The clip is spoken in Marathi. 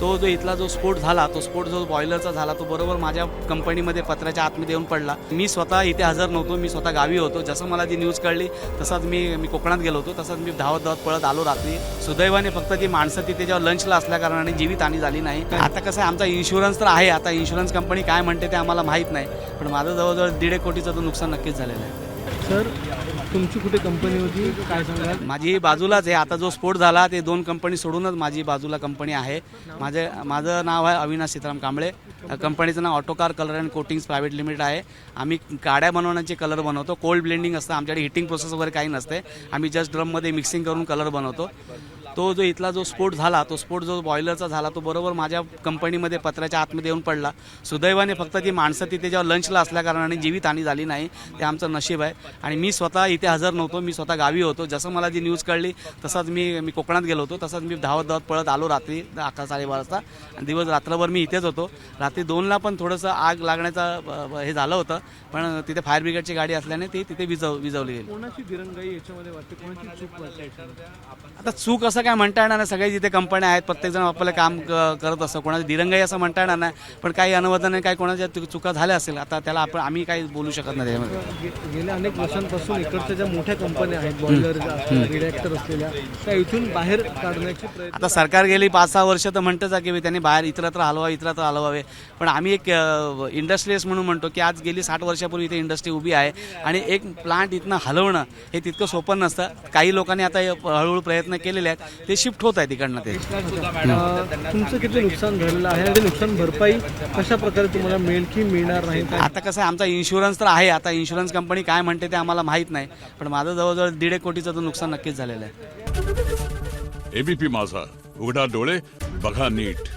तो जो इथला जो स्फोट झाला, तो स्फोट जो बॉयलरचा झाला, तो बरोबर माझ्या कंपनीमध्ये पत्र्याच्या आतमध्ये येऊन पडला. मी स्वतः इथे हजर नव्हतो, मी स्वतः गावी होतो. जसं मला ती न्यूज कळली तसंच मी कोकणात गेलो होतो. तसंच मी धावत पळत आलो रात्री. सुदैवाने फक्त ती माणसं तिथे जेव्हा लंचला असल्या कारणाने जीवितहानी झाली नाही. आता कसं आहे, आमचा इन्शुरन्स तर आहे. आता इन्शुरन्स कंपनी काय म्हणते ते आम्हाला माहीत नाही, पण माझं जवळजवळ 1.5 कोटीचं तर नुकसान नक्कीच झालेलं आहे. सर, तुमची कुठे कंपनी होती, काय सांगाल? माझी बाजूलाच आहे. आता जो स्फोट झाला ते 2 कंपनी सोडूनच माझी बाजूला कंपनी आहे. माझं नाव आहे अविनाश सीताराम कांबळे. कंपनीचं नाव Autokar colour and coatings private limited आहे. आम्ही गाड्या बनवण्याचे कलर बनवतो. कोल्ड ब्लेंडिंग असतं आमच्याकडे, हिटिंग प्रोसेस वगैरे काही नसते. आम्ही जस्ट ड्रममध्ये मिक्सिंग करून कलर बनवतो. तो जो इथला जो स्फोट झाला, तो स्फोट जो बॉयलरचा झाला, तो बरोबर माझ्या कंपनीमध्ये पत्र्याच्या आतमध्ये येऊन पडला. सुदैवाने फक्त ती माणसं तिथे जेव्हा लंचला असल्या कारणाने जीवितहानी झाली नाही. ते आमचं नशीब आहे. आणि मी स्वतः इथे हजर नव्हतो, मी स्वतः गावी होतो. जसं मला ती न्यूज कळली तसंच मी कोकणात गेलो होतो. तसंच मी धावत पळत आलो रात्री 11-12 वाजता. आणि दिवस रात्रभर मी इथेच होतो. रात्री 2ला पण थोडंसं आग लागण्याचं हे झालं होतं, पण तिथे फायर ब्रिगेडची गाडी असल्याने ती तिथे विझवली गेली. कोणाची दिरंगाई याच्यामध्ये वाटते, कोणाची चूक वाटते? आता चूक असं काय म्हणता येणार नाही. सगळे जिथे कंपन्या आहेत, प्रत्येकजण आपलं काम करत असतं. कोणाची दिरंगाई असं म्हणता येणार नाही, पण काही अनवधाने काही कोणाच्या चुका झाल्या असेल. आता त्याला आम्ही काही बोलू शकत नाही त्याच्यामध्ये. गेल्या अनेक वर्षांपासून इकडच्या ज्या मोठ्या कंपन्या आहेत, बॉयलर रिएक्टर असलेल्या, त्या इथून बाहेर काढण्याचे प्रयत्न. आता सरकार गेली 5-6 वर्ष तर म्हणतच आहे की त्यांनी बाहेर इतरत्र हलवावे. पण आम्ही एक इंडस्ट्रीज म्हणून म्हणतो की आज गेली 60 वर्षापूर्वी इथे इंडस्ट्री उभी आहे आणि एक प्लांट इथनं हलवणं हे तितकं सोपं नसतं. काही लोकांनी आता हळूहळू प्रयत्न केलेले आहेत, ते शिफ्ट होत आहे तिकडनं. ते तुमचं किती नुकसान झालेलं आहे आणि नुकसान भरपाई कशा प्रकारे तुम्हाला मिळेल की मिळणार नाही? आता कसं आहे, आमचा इन्शुरन्स तर आहे. आता इन्शुरन्स कंपनी काय म्हणते ते आम्हाला माहीत नाही, पण माझं जवळजवळ 1.5 कोटीचं तर नुकसान नक्कीच झालेलं आहे. एबीपी माझा, उघडा डोळे बघा नीट.